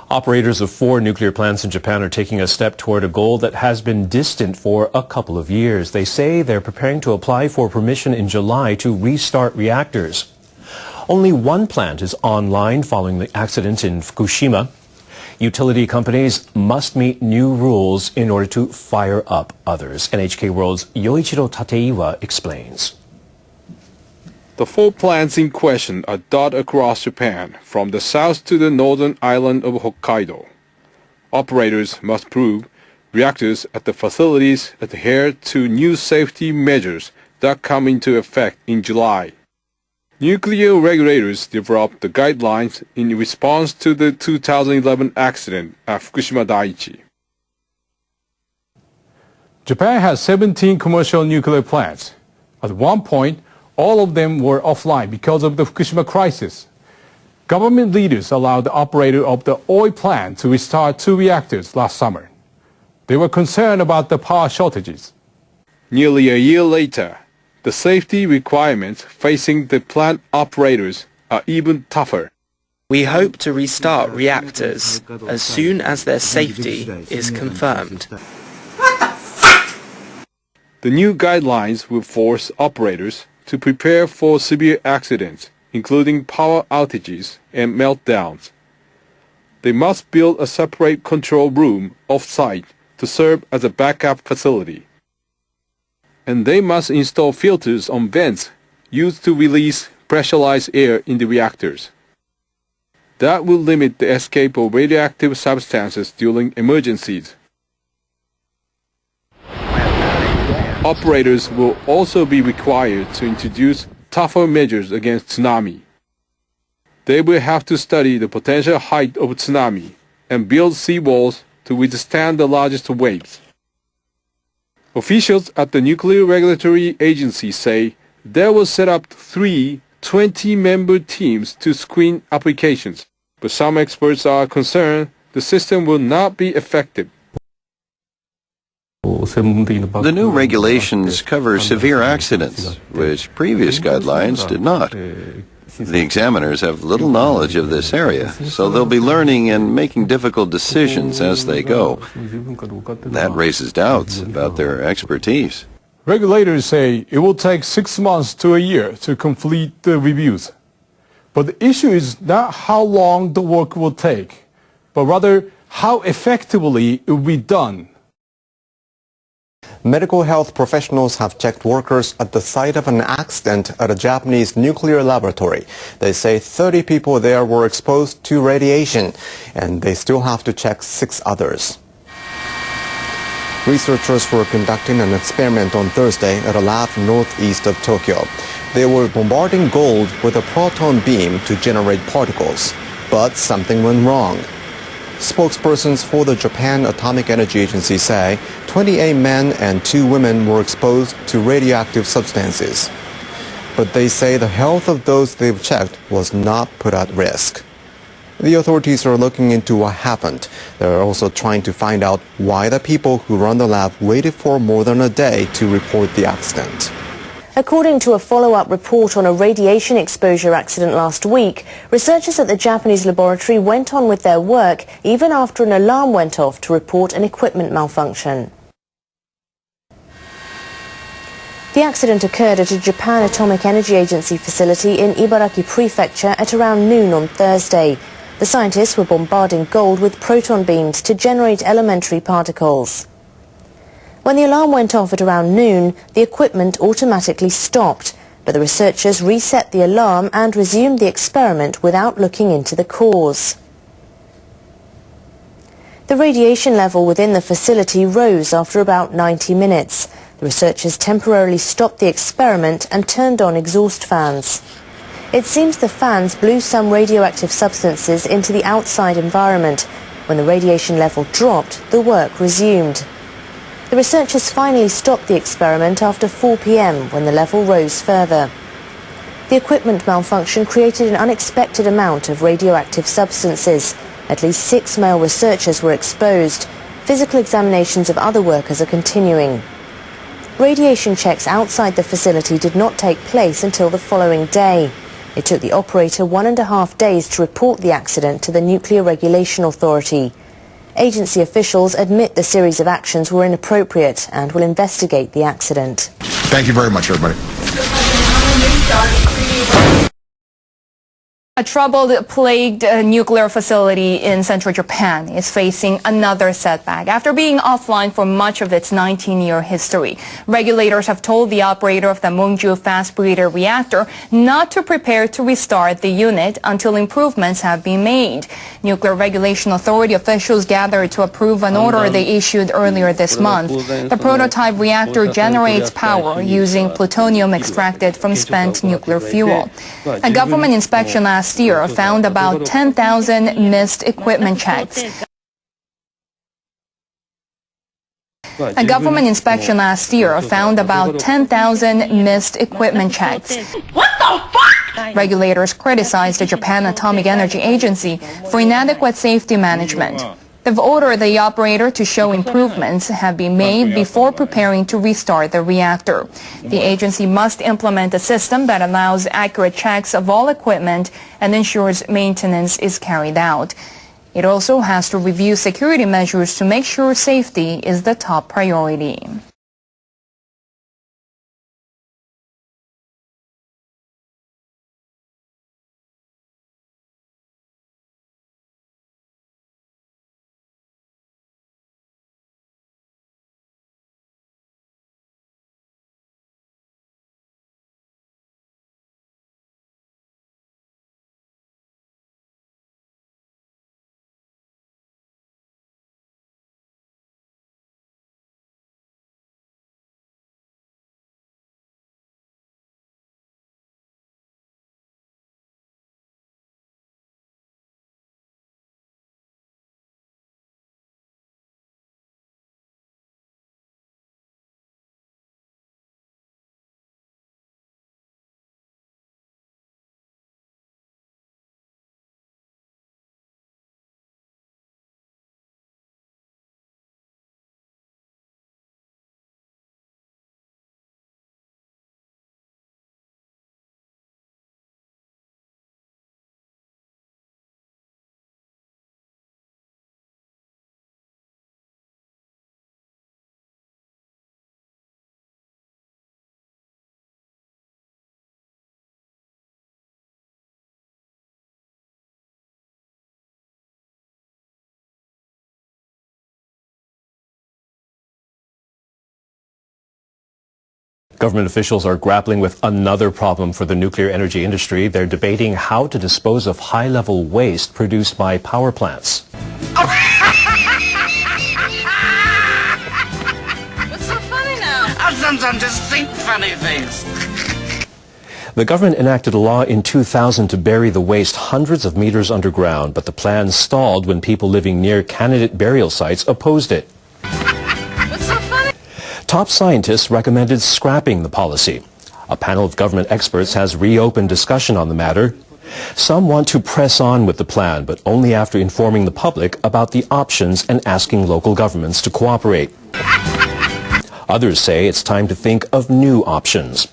Operators of 4 nuclear plants in Japan are taking a step toward a goal that has been distant for a couple of years. They say they're preparing to apply for permission in July to restart reactors. Only one plant is online following the accident in Fukushima. Utility companies must meet new rules in order to fire up others. NHK World's Yoichiro Tateiwa explains. The 4 plants in question are dotted across Japan, from the south to the northern island of Hokkaido. Operators must prove reactors at the facilities adhere to new safety measures that come into effect in July. Nuclear regulators developed the guidelines in response to the 2011 accident at Fukushima Daiichi. Japan has 17 commercial nuclear plants. At one point, all of them were offline because of the Fukushima crisis. Government leaders allowed the operator of the Oi plant to restart 2 reactors last summer. They were concerned about the power shortages. Nearly a year later, the safety requirements facing the plant operators are even tougher. We hope to restart reactors as soon as their safety is confirmed. The new guidelines will force operators to prepare for severe accidents, including power outages and meltdowns. They must build a separate control room off-site to serve as a backup facility. And they must install filters on vents used to release pressurized air in the reactors. That will limit the escape of radioactive substances during emergencies. Operators will also be required to introduce tougher measures against tsunami. They will have to study the potential height of tsunami and build seawalls to withstand the largest waves. Officials at the Nuclear Regulatory Agency say they will set up 3 20-member teams to screen applications, but some experts are concerned the system will not be effective. The new regulations cover severe accidents, which previous guidelines did not. The examiners have little knowledge of this area, so they'll be learning and making difficult decisions as they go. That raises doubts about their expertise. Regulators say it will take 6 months to a year to complete the reviews. But the issue is not how long the work will take, but rather how effectively it will be done. Medical health professionals have checked workers at the site of an accident at a Japanese nuclear laboratory. They say 30 people there were exposed to radiation, and they still have to check 6 others. Researchers were conducting an experiment on Thursday at a lab northeast of Tokyo. They were bombarding gold with a proton beam to generate particles, but something went wrong. Spokespersons for the Japan Atomic Energy Agency say 28 men and 2 women were exposed to radioactive substances. But they say the health of those they've checked was not put at risk. The authorities are looking into what happened. They're also trying to find out why the people who run the lab waited for more than a day to report the accident. According to a follow-up report on a radiation exposure accident last week, researchers at the Japanese laboratory went on with their work even after an alarm went off to report an equipment malfunction. The accident occurred at a Japan Atomic Energy Agency facility in Ibaraki Prefecture at around noon on Thursday. The scientists were bombarding gold with proton beams to generate elementary particles. When the alarm went off at around noon, the equipment automatically stopped, but the researchers reset the alarm and resumed the experiment without looking into the cause. The radiation level within the facility rose after about 90 minutes. The researchers temporarily stopped the experiment and turned on exhaust fans. It seems the fans blew some radioactive substances into the outside environment. When the radiation level dropped, the work resumed. The researchers finally stopped the experiment after 4 p.m. when the level rose further. The equipment malfunction created an unexpected amount of radioactive substances. At least 6 male researchers were exposed. Physical examinations of other workers are continuing. Radiation checks outside the facility did not take place until the following day. It took the operator 1.5 days to report the accident to the Nuclear Regulation Authority. Agency officials admit the series of actions were inappropriate and will investigate the accident. Thank you very much, everybody. A troubled, plagued nuclear facility in central Japan is facing another setback after being offline for much of its 19-year history. Regulators have told the operator of the Mungju fast breeder reactor not to prepare to restart the unit until improvements have been made. Nuclear Regulation Authority officials gathered to approve an order they issued earlier this month. The prototype reactor generates power using plutonium extracted from spent nuclear fuel. A government inspection last year found about 10,000 missed equipment checks. A government inspection last year found about 10,000 missed equipment checks. What the fuck? Regulators criticized the Japan Atomic Energy Agency for inadequate safety management. They've ordered the operator to show improvements have been made before preparing to restart the reactor. The agency must implement a system that allows accurate checks of all equipment and ensures maintenance is carried out. It also has to review security measures to make sure safety is the top priority. Government officials are grappling with another problem for the nuclear energy industry. They're debating how to dispose of high-level waste produced by power plants. What's so funny now? I sometimes just think funny things. The government enacted a law in 2000 to bury the waste hundreds of meters underground, but the plan stalled when people living near candidate burial sites opposed it. Top scientists recommended scrapping the policy. A panel of government experts has reopened discussion on the matter. Some want to press on with the plan, but only after informing the public about the options and asking local governments to cooperate. Others say it's time to think of new options.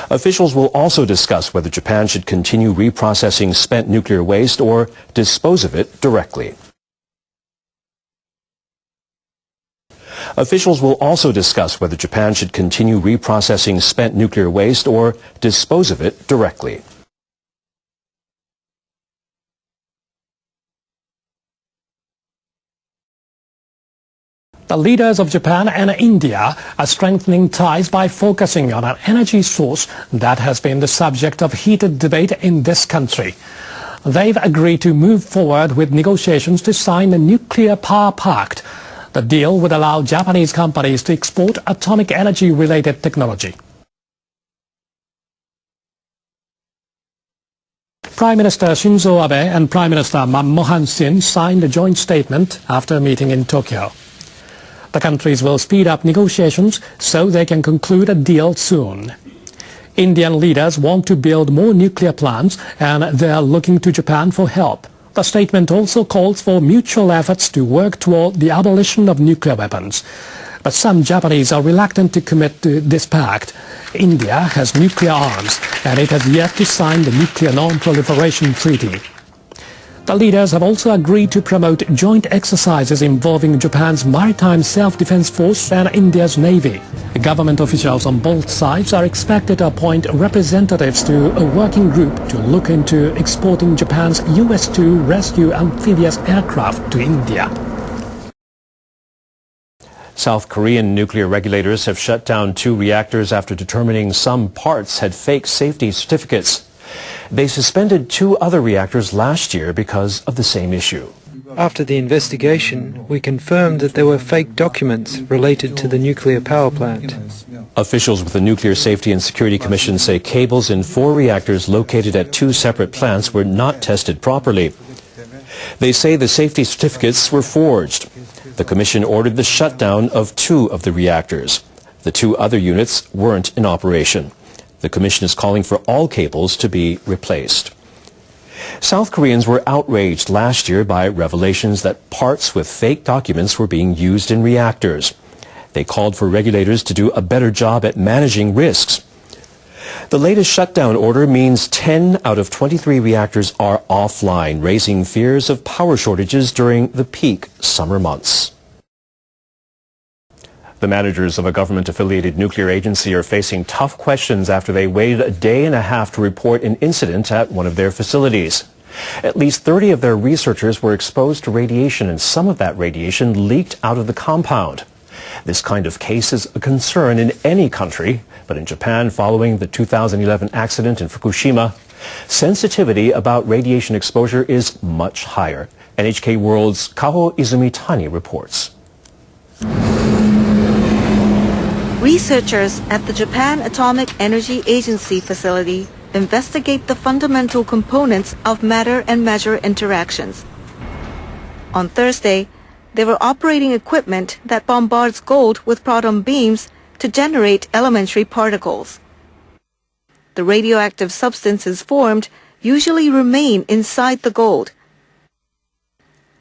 Officials will also discuss whether Japan should continue reprocessing spent nuclear waste or dispose of it directly. Officials will also discuss whether Japan should continue reprocessing spent nuclear waste or dispose of it directly. The leaders of Japan and India are strengthening ties by focusing on an energy source that has been the subject of heated debate in this country. They've agreed to move forward with negotiations to sign a nuclear power pact. The deal would allow Japanese companies to export atomic energy-related technology. Prime Minister Shinzo Abe and Prime Minister Manmohan Singh signed a joint statement after a meeting in Tokyo. The countries will speed up negotiations so they can conclude a deal soon. Indian leaders want to build more nuclear plants and they are looking to Japan for help. The statement also calls for mutual efforts to work toward the abolition of nuclear weapons. But some Japanese are reluctant to commit to this pact. India has nuclear arms, and it has yet to sign the Nuclear Non-Proliferation Treaty. The leaders have also agreed to promote joint exercises involving Japan's Maritime Self-Defense Force and India's Navy. Government officials on both sides are expected to appoint representatives to a working group to look into exporting Japan's US-2 rescue amphibious aircraft to India. South Korean nuclear regulators have shut down 2 reactors after determining some parts had fake safety certificates. They suspended 2 other reactors last year because of the same issue. After the investigation, we confirmed that there were fake documents related to the nuclear power plant. Officials with the Nuclear Safety and Security Commission say cables in 4 reactors located at 2 separate plants were not tested properly. They say the safety certificates were forged. The commission ordered the shutdown of 2 of the reactors. The 2 other units weren't in operation. The commission is calling for all cables to be replaced. South Koreans were outraged last year by revelations that parts with fake documents were being used in reactors. They called for regulators to do a better job at managing risks. The latest shutdown order means 10 out of 23 reactors are offline, raising fears of power shortages during the peak summer months. The managers of a government-affiliated nuclear agency are facing tough questions after they waited a day and a half to report an incident at one of their facilities. At least 30 of their researchers were exposed to radiation, and some of that radiation leaked out of the compound. This kind of case is a concern in any country, but in Japan, following the 2011 accident in Fukushima, sensitivity about radiation exposure is much higher. NHK World's Kaho Izumitani reports. Researchers at the Japan Atomic Energy Agency facility investigate the fundamental components of matter and matter interactions. On Thursday, they were operating equipment that bombards gold with proton beams to generate elementary particles. The radioactive substances formed usually remain inside the gold,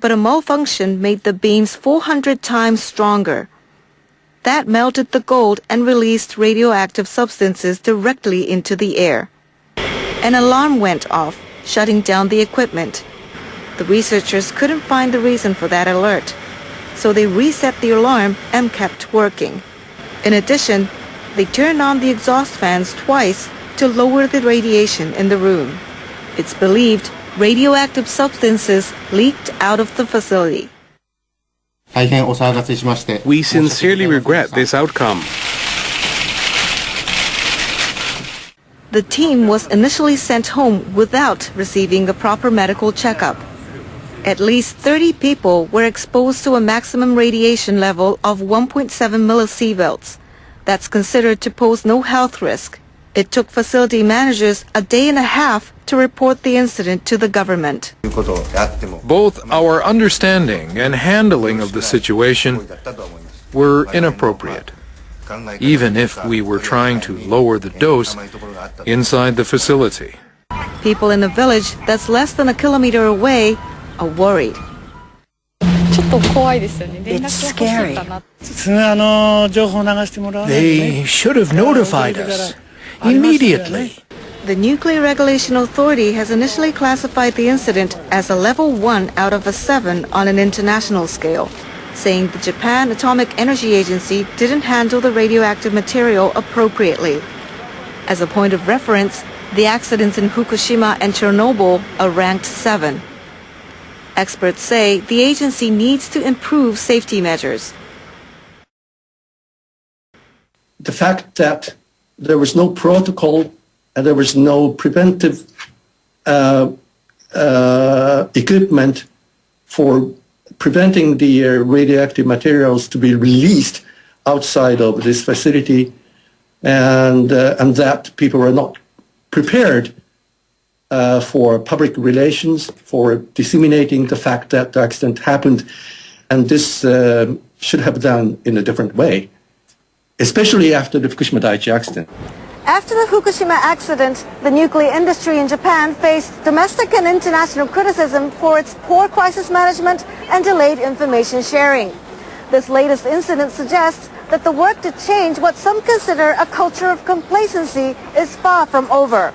but a malfunction made the beams 400 times stronger. That melted the gold and released radioactive substances directly into the air. An alarm went off, shutting down the equipment. The researchers couldn't find the reason for that alert, so they reset the alarm and kept working. In addition, they turned on the exhaust fans twice to lower the radiation in the room. It's believed radioactive substances leaked out of the facility. We sincerely regret this outcome. The team was initially sent home without receiving a proper medical checkup. At least 30 people were exposed to a maximum radiation level of 1.7 millisieverts. That's considered to pose no health risk. It took facility managers a day and a half to report the incident to the government. Both our understanding and handling of the situation were inappropriate, even if we were trying to lower the dose inside the facility. People in a village that's less than a kilometer away are worried. It's scary. They should have notified us immediately. The Nuclear Regulation Authority has initially classified the incident as a level 1 out of a 7 on an international scale, saying the Japan Atomic Energy Agency didn't handle the radioactive material appropriately. As a point of reference, the accidents in Fukushima and Chernobyl are ranked 7. Experts say the agency needs to improve safety measures. The fact that there was no protocol and there was no preventive equipment for preventing the radioactive materials to be released outside of this facility, and that people were not prepared for public relations, for disseminating the fact that the accident happened, and this should have done in a different way, especially after the Fukushima Daiichi accident. After the Fukushima accident, the nuclear industry in Japan faced domestic and international criticism for its poor crisis management and delayed information sharing. This latest incident suggests that the work to change what some consider a culture of complacency is far from over.